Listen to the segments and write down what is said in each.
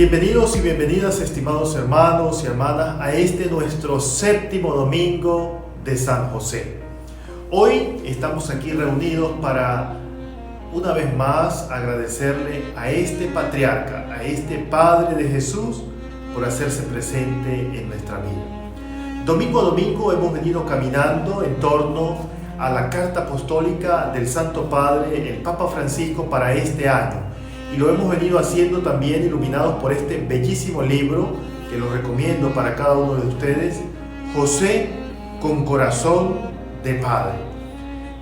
Bienvenidos y bienvenidas, estimados hermanos y hermanas, a nuestro séptimo domingo de San José. Hoy estamos aquí reunidos para, una vez más, agradecerle a este patriarca, a este Padre de Jesús, por hacerse presente en nuestra vida. Domingo a domingo hemos venido caminando en torno a la carta apostólica del Santo Padre, el Papa Francisco, para este año. Y lo hemos venido haciendo también iluminados por este bellísimo libro, que lo recomiendo para cada uno de ustedes, José con corazón de padre.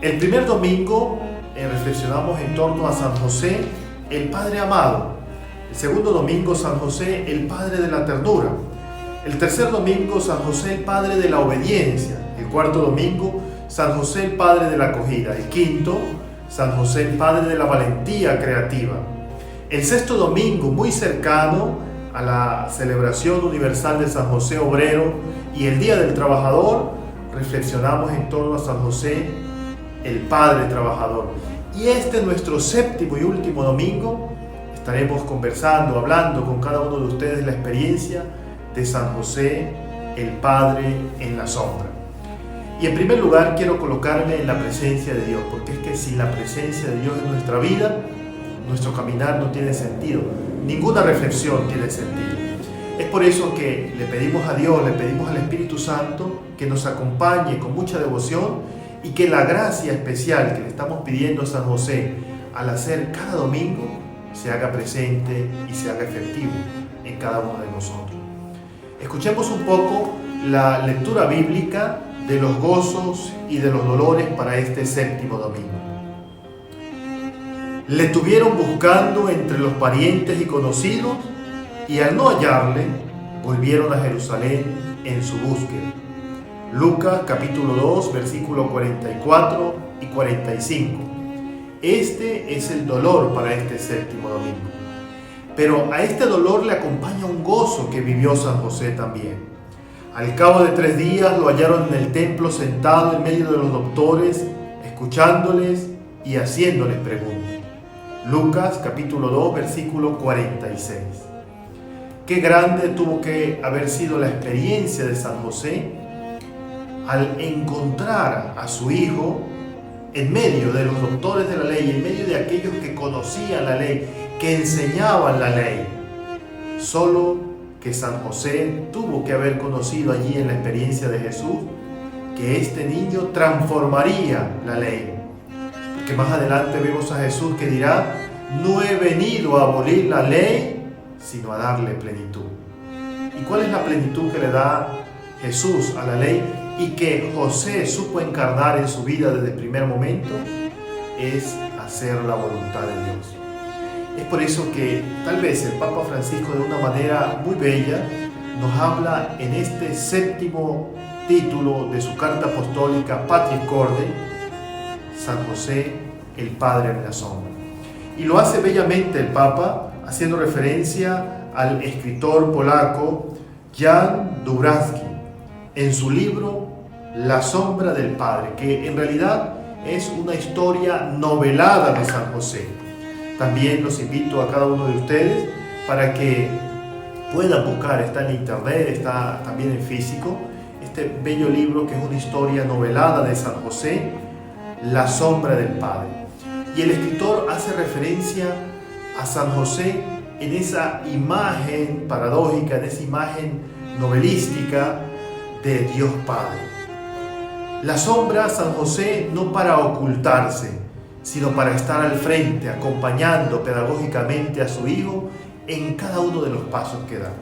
El primer domingo reflexionamos en torno a San José, el Padre amado. El segundo domingo, San José, el Padre de la ternura. El tercer domingo, San José, el Padre de la obediencia. El cuarto domingo, San José, el Padre de la acogida. El quinto, San José, el Padre de la valentía creativa. El sexto domingo, muy cercano a la celebración universal de San José Obrero y el Día del Trabajador, reflexionamos en torno a San José, el Padre Trabajador. Y nuestro séptimo y último domingo, estaremos conversando, hablando con cada uno de ustedes la experiencia de San José, el Padre en la sombra. Y en primer lugar quiero colocarme en la presencia de Dios, porque es que sin la presencia de Dios en nuestra vida, nuestro caminar no tiene sentido, ninguna reflexión tiene sentido. Es por eso que le pedimos a Dios, le pedimos al Espíritu Santo que nos acompañe con mucha devoción y que la gracia especial que le estamos pidiendo a San José al hacer cada domingo se haga presente y se haga efectivo en cada uno de nosotros. Escuchemos un poco la lectura bíblica de los gozos y de los dolores para este séptimo domingo. Le tuvieron buscando entre los parientes y conocidos, y al no hallarle, volvieron a Jerusalén en su búsqueda. Lucas capítulo 2, versículos 44 y 45. Este es el dolor para este séptimo domingo. Pero a este dolor le acompaña un gozo que vivió San José también. Al cabo de 3 días lo hallaron en el templo sentado en medio de los doctores, escuchándoles y haciéndoles preguntas. Lucas capítulo 2, versículo 46. Qué grande tuvo que haber sido la experiencia de San José al encontrar a su hijo en medio de los doctores de la ley, en medio de aquellos que conocían la ley, que enseñaban la ley. Solo que San José tuvo que haber conocido allí en la experiencia de Jesús que este niño transformaría la ley. Que más adelante vemos a Jesús que dirá: no he venido a abolir la ley, sino a darle plenitud. ¿Y cuál es la plenitud que le da Jesús a la ley y que José supo encarnar en su vida desde el primer momento? Es hacer la voluntad de Dios. Es por eso que tal vez el Papa Francisco, de una manera muy bella, nos habla en este séptimo título de su carta apostólica, Patris Corde, San José, el Padre en la sombra. Y lo hace bellamente el Papa, haciendo referencia al escritor polaco Jan Dubravsky, en su libro La sombra del Padre, que en realidad es una historia novelada de San José. También los invito a cada uno de ustedes para que puedan buscar, está en internet, está también en físico, este bello libro que es una historia novelada de San José, La sombra del Padre. Y el escritor hace referencia a San José en esa imagen paradójica, en esa imagen novelística de Dios Padre. La sombra, San José, no para ocultarse, sino para estar al frente, acompañando pedagógicamente a su hijo en cada uno de los pasos que da.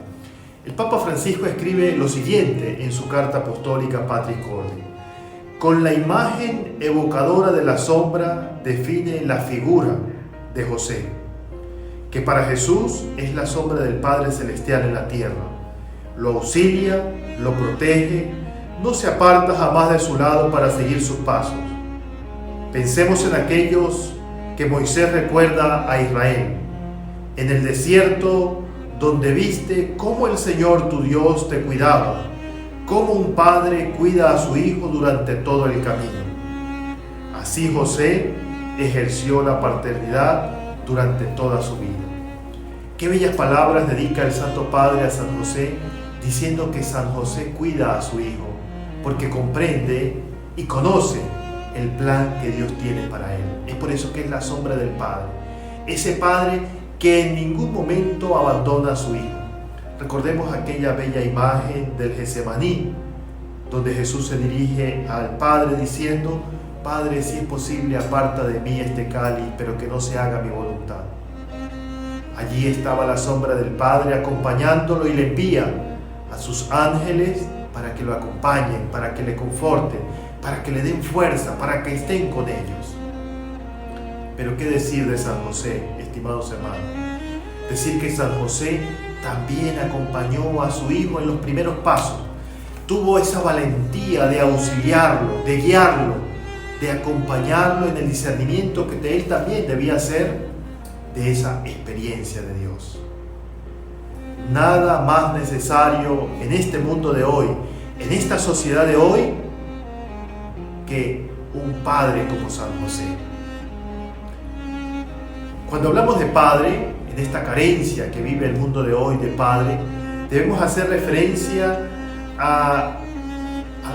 El Papa Francisco escribe lo siguiente en su carta apostólica Patris Corde: con la imagen evocadora de la sombra define la figura de José, que para Jesús es la sombra del Padre Celestial en la tierra. Lo auxilia, lo protege, no se aparta jamás de su lado para seguir sus pasos. Pensemos en aquellos que Moisés recuerda a Israel, en el desierto donde viste cómo el Señor tu Dios te cuidaba, cómo un padre cuida a su hijo durante todo el camino. Así José ejerció la paternidad durante toda su vida. Qué bellas palabras dedica el Santo Padre a San José, diciendo que San José cuida a su hijo, porque comprende y conoce el plan que Dios tiene para él. Es por eso que es la sombra del Padre. Ese Padre que en ningún momento abandona a su hijo. Recordemos aquella bella imagen del Getsemaní, donde Jesús se dirige al Padre diciendo: Padre, si es posible, aparta de mí este cáliz, pero que no se haga mi voluntad. Allí estaba la sombra del Padre acompañándolo y le envía a sus ángeles para que lo acompañen, para que le conforten, para que le den fuerza, para que estén con ellos. Pero qué decir de San José, estimados hermanos. Decir que San José también acompañó a su hijo en los primeros pasos. Tuvo esa valentía de auxiliarlo, de guiarlo, de acompañarlo en el discernimiento que él también debía hacer de esa experiencia de Dios. Nada más necesario en este mundo de hoy, en esta sociedad de hoy, que un padre como San José. Cuando hablamos de padre, en esta carencia que vive el mundo de hoy de padre, debemos hacer referencia al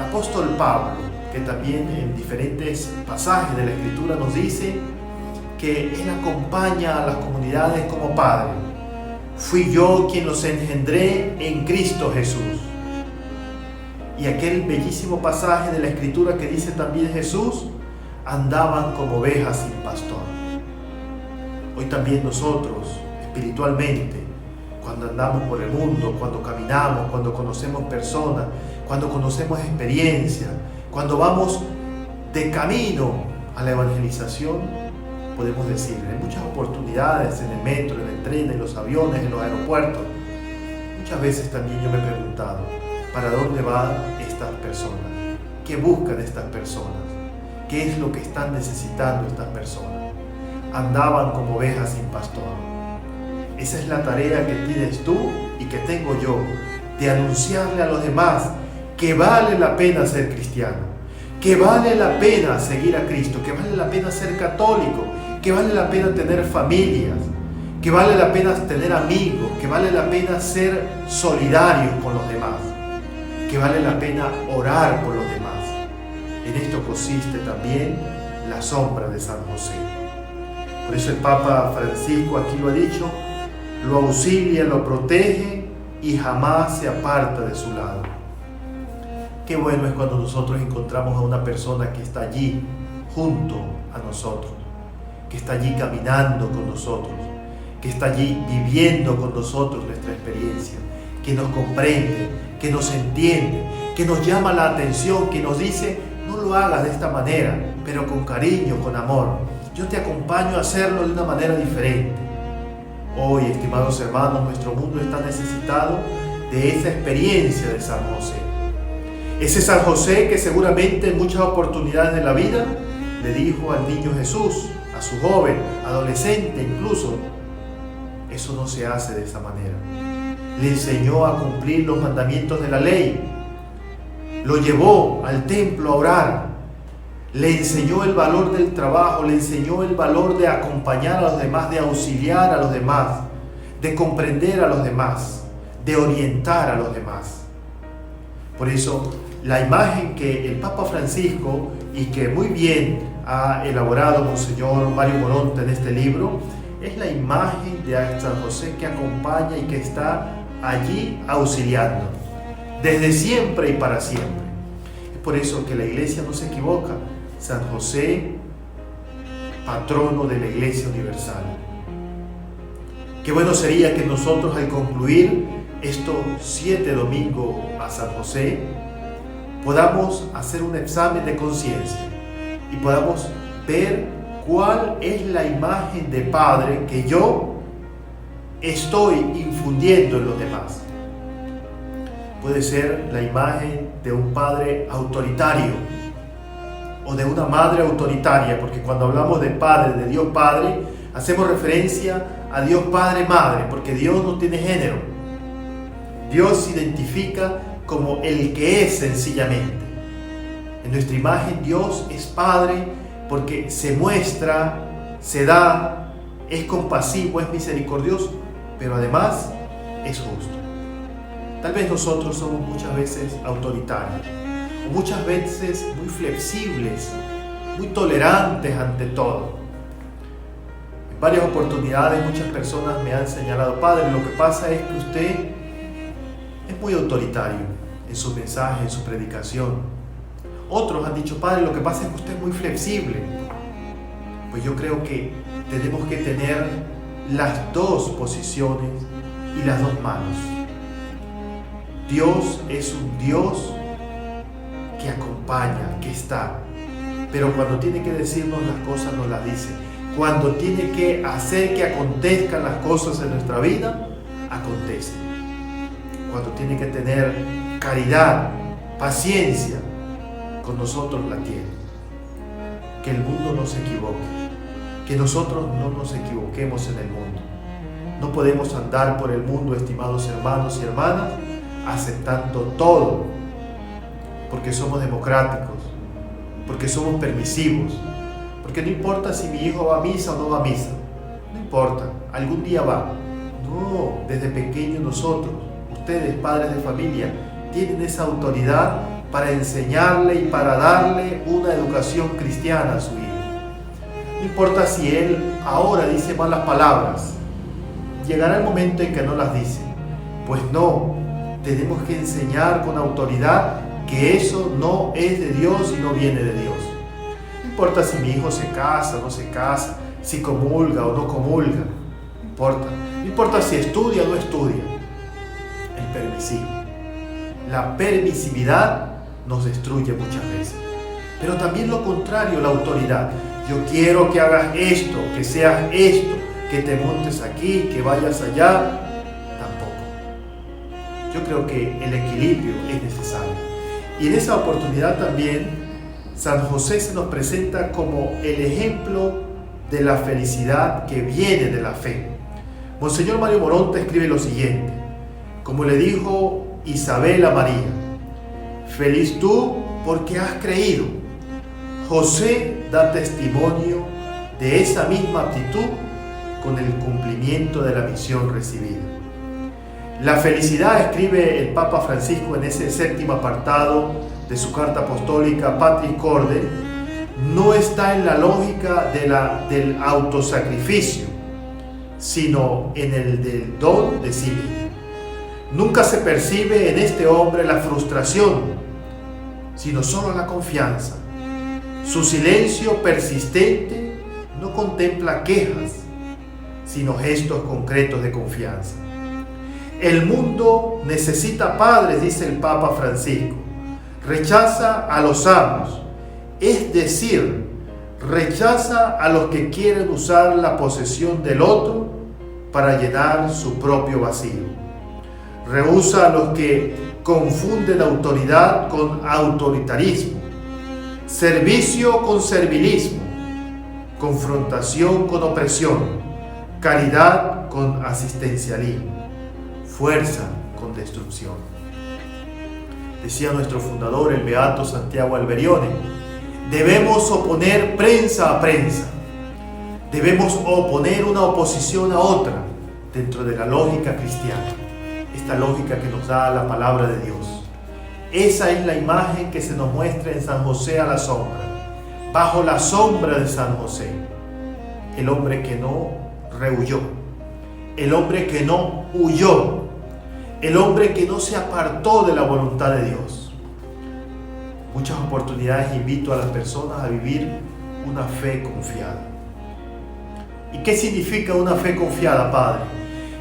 apóstol Pablo, que también en diferentes pasajes de la Escritura nos dice que él acompaña a las comunidades como padre. Fui yo quien los engendré en Cristo Jesús. Y aquel bellísimo pasaje de la Escritura que dice también Jesús: andaban como ovejas sin pastor. Hoy también nosotros, espiritualmente, cuando andamos por el mundo, cuando caminamos, cuando conocemos personas, cuando conocemos experiencia, cuando vamos de camino a la evangelización, podemos decir, en muchas oportunidades, en el metro, en el tren, en los aviones, en los aeropuertos, muchas veces también yo me he preguntado: ¿para dónde van estas personas? ¿Qué buscan estas personas? ¿Qué es lo que están necesitando estas personas? Andaban como ovejas sin pastor. Esa es la tarea que tienes tú y que tengo yo, de anunciarle a los demás que vale la pena ser cristiano, que vale la pena seguir a Cristo, que vale la pena ser católico, que vale la pena tener familias, que vale la pena tener amigos, que vale la pena ser solidarios con los demás, que vale la pena orar por los demás. En esto consiste también la sombra de San José. Por eso el Papa Francisco aquí lo ha dicho: lo auxilia, lo protege y jamás se aparta de su lado. Qué bueno es cuando nosotros encontramos a una persona que está allí junto a nosotros, que está allí caminando con nosotros, que está allí viviendo con nosotros nuestra experiencia, que nos comprende, que nos entiende, que nos llama la atención, que nos dice: no lo hagas de esta manera, pero con cariño, con amor. Yo te acompaño a hacerlo de una manera diferente. Hoy, estimados hermanos, nuestro mundo está necesitado de esa experiencia de San José. Ese San José que seguramente en muchas oportunidades de la vida le dijo al niño Jesús, a su joven, adolescente incluso: eso no se hace de esa manera. Le enseñó a cumplir los mandamientos de la ley. Lo llevó al templo a orar. Le enseñó el valor del trabajo, le enseñó el valor de acompañar a los demás, de auxiliar a los demás, de comprender a los demás, de orientar a los demás. Por eso, la imagen que el Papa Francisco, y que muy bien ha elaborado Monseñor Mario Moronta en este libro, es la imagen de San José que acompaña y que está allí auxiliando, desde siempre y para siempre. Es por eso que la Iglesia no se equivoca. San José, patrono de la Iglesia Universal. Qué bueno sería que nosotros, al concluir estos 7 domingos a San José, podamos hacer un examen de conciencia y podamos ver cuál es la imagen de padre que yo estoy infundiendo en los demás. Puede ser la imagen de un padre autoritario o de una madre autoritaria, porque cuando hablamos de Padre, de Dios Padre, hacemos referencia a Dios Padre Madre, porque Dios no tiene género. Dios se identifica como el que es sencillamente. En nuestra imagen Dios es Padre porque se muestra, se da, es compasivo, es misericordioso, pero además es justo. Tal vez nosotros somos muchas veces autoritarios, o muchas veces muy flexibles, muy tolerantes ante todo. En varias oportunidades muchas personas me han señalado: padre, lo que pasa es que usted es muy autoritario en su mensaje, en su predicación. Otros han dicho: padre, lo que pasa es que usted es muy flexible. Pues yo creo que tenemos que tener las dos posiciones y las dos manos. Dios es un Dios que acompaña, que está, pero cuando tiene que decirnos las cosas nos las dice. Cuando tiene que hacer que acontezcan las cosas en nuestra vida, acontecen. Cuando tiene que tener caridad, paciencia, con nosotros la tiene. Que el mundo no se equivoque, que nosotros no nos equivoquemos en el mundo. No podemos andar por el mundo, estimados hermanos y hermanas, aceptando todo, porque somos democráticos, porque somos permisivos, porque no importa si mi hijo va a misa o no va a misa, no importa, algún día va. No, desde pequeños nosotros, ustedes, padres de familia, tienen esa autoridad para enseñarle y para darle una educación cristiana a su hijo. No importa si él ahora dice malas palabras, llegará el momento en que no las dice. Pues no, tenemos que enseñar con autoridad que eso no es de Dios y no viene de Dios. No importa si mi hijo se casa o no se casa, si comulga o no comulga, no importa. No importa si estudia o no estudia. El permisivo, la permisividad nos destruye muchas veces. Pero también lo contrario, la autoridad. Yo quiero que hagas esto, que seas esto, que te montes aquí, que vayas allá. Tampoco. Yo creo que el equilibrio es necesario. Y en esa oportunidad también San José se nos presenta como el ejemplo de la felicidad que viene de la fe. Monseñor Mario Moronta escribe lo siguiente: como le dijo Isabel a María, feliz tú porque has creído. José da testimonio de esa misma actitud con el cumplimiento de la misión recibida. La felicidad, escribe el Papa Francisco en ese 7º apartado de su carta apostólica Patris Corde, no está en la lógica del autosacrificio, sino en el del don de sí mismo. Nunca se percibe en este hombre la frustración, sino solo la confianza. Su silencio persistente no contempla quejas, sino gestos concretos de confianza. El mundo necesita padres, dice el Papa Francisco. Rechaza a los amos, es decir, rechaza a los que quieren usar la posesión del otro para llenar su propio vacío. Rehúsa a los que confunden autoridad con autoritarismo, servicio con servilismo, confrontación con opresión, caridad con asistencialismo, fuerza con destrucción. Decía nuestro fundador, el beato Santiago Alberione, debemos oponer prensa a prensa, debemos oponer una oposición a otra dentro de la lógica cristiana, esta lógica que nos da la palabra de Dios. Esa es la imagen que se nos muestra en San José a la sombra, bajo la sombra de San José, el hombre que no rehuyó, el hombre que no huyó, el hombre que no se apartó de la voluntad de Dios. Muchas oportunidades invito a las personas a vivir una fe confiada. ¿Y qué significa una fe confiada, Padre?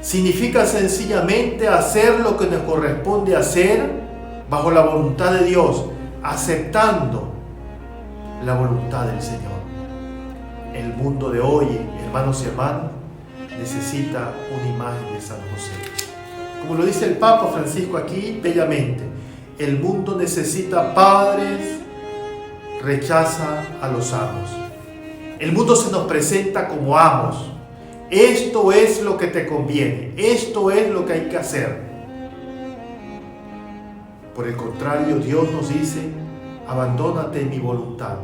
Significa sencillamente hacer lo que nos corresponde hacer bajo la voluntad de Dios, aceptando la voluntad del Señor. El mundo de hoy, hermanos y hermanas, necesita una imagen de San José. Como lo dice el Papa Francisco aquí bellamente, el mundo necesita padres, rechaza a los amos. El mundo se nos presenta como amos. Esto es lo que te conviene, esto es lo que hay que hacer. Por el contrario, Dios nos dice, abandónate en mi voluntad.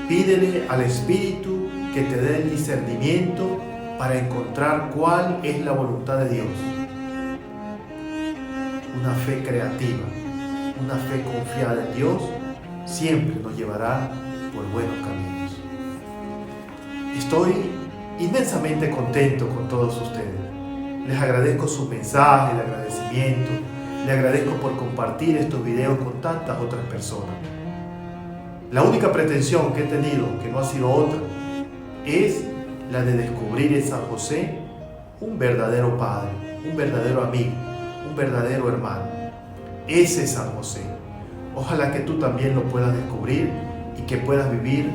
Pídele al Espíritu que te dé el discernimiento para encontrar cuál es la voluntad de Dios. Una fe creativa, una fe confiada en Dios, siempre nos llevará por buenos caminos. Estoy inmensamente contento con todos ustedes. Les agradezco sus mensajes, el agradecimiento. Les agradezco por compartir estos videos con tantas otras personas. La única pretensión que he tenido, que no ha sido otra, es la de descubrir en San José un verdadero padre, un verdadero amigo, un verdadero hermano. Ese es San José. Ojalá que tú también lo puedas descubrir y que puedas vivir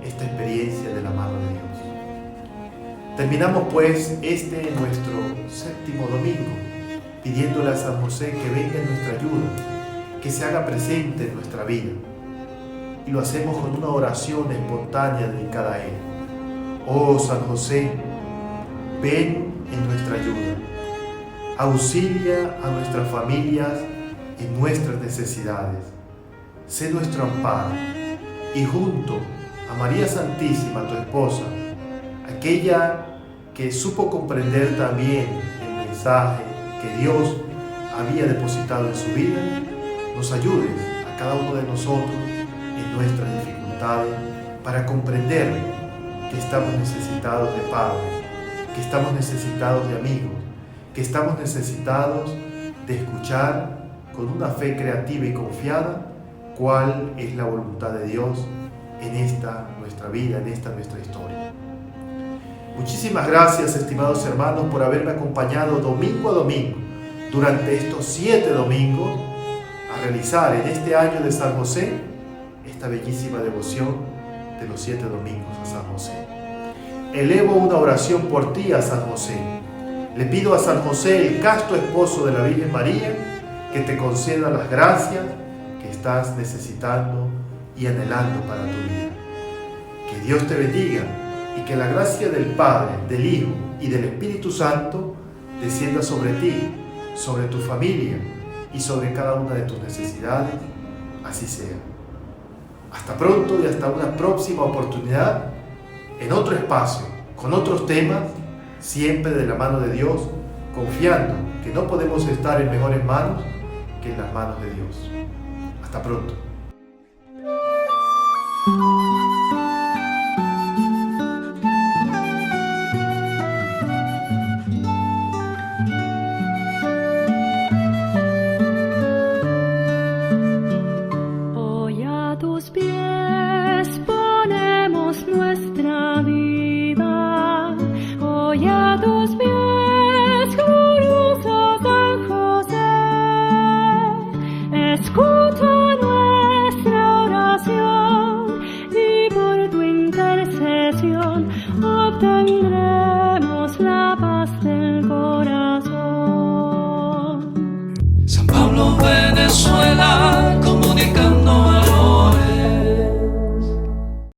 esta experiencia de la mano de Dios. Terminamos pues este nuestro séptimo domingo pidiéndole a San José que venga en nuestra ayuda, que se haga presente en nuestra vida. Y lo hacemos con una oración espontánea dedicada a Él. Oh San José, ven en nuestra ayuda. Auxilia a nuestras familias en nuestras necesidades. Sé nuestro amparo y junto a María Santísima, tu esposa, aquella que supo comprender también el mensaje que Dios había depositado en su vida, nos ayudes a cada uno de nosotros en nuestras dificultades para comprender que estamos necesitados de Padre, que estamos necesitados de amigos, que estamos necesitados de escuchar con una fe creativa y confiada cuál es la voluntad de Dios en esta nuestra vida, en esta nuestra historia. Muchísimas gracias, estimados hermanos, por haberme acompañado domingo a domingo durante estos 7 domingos a realizar en este año de San José esta bellísima devoción de los 7 domingos a San José. Elevo una oración por ti a San José. Le pido a San José, el casto esposo de la Virgen María, que te conceda las gracias que estás necesitando y anhelando para tu vida. Que Dios te bendiga y que la gracia del Padre, del Hijo y del Espíritu Santo descienda sobre ti, sobre tu familia y sobre cada una de tus necesidades. Así sea. Hasta pronto y hasta una próxima oportunidad en otro espacio, con otros temas, siempre de la mano de Dios, confiando que no podemos estar en mejores manos que en las manos de Dios. Hasta pronto. Obtendremos la paz del corazón. San Pablo, Venezuela.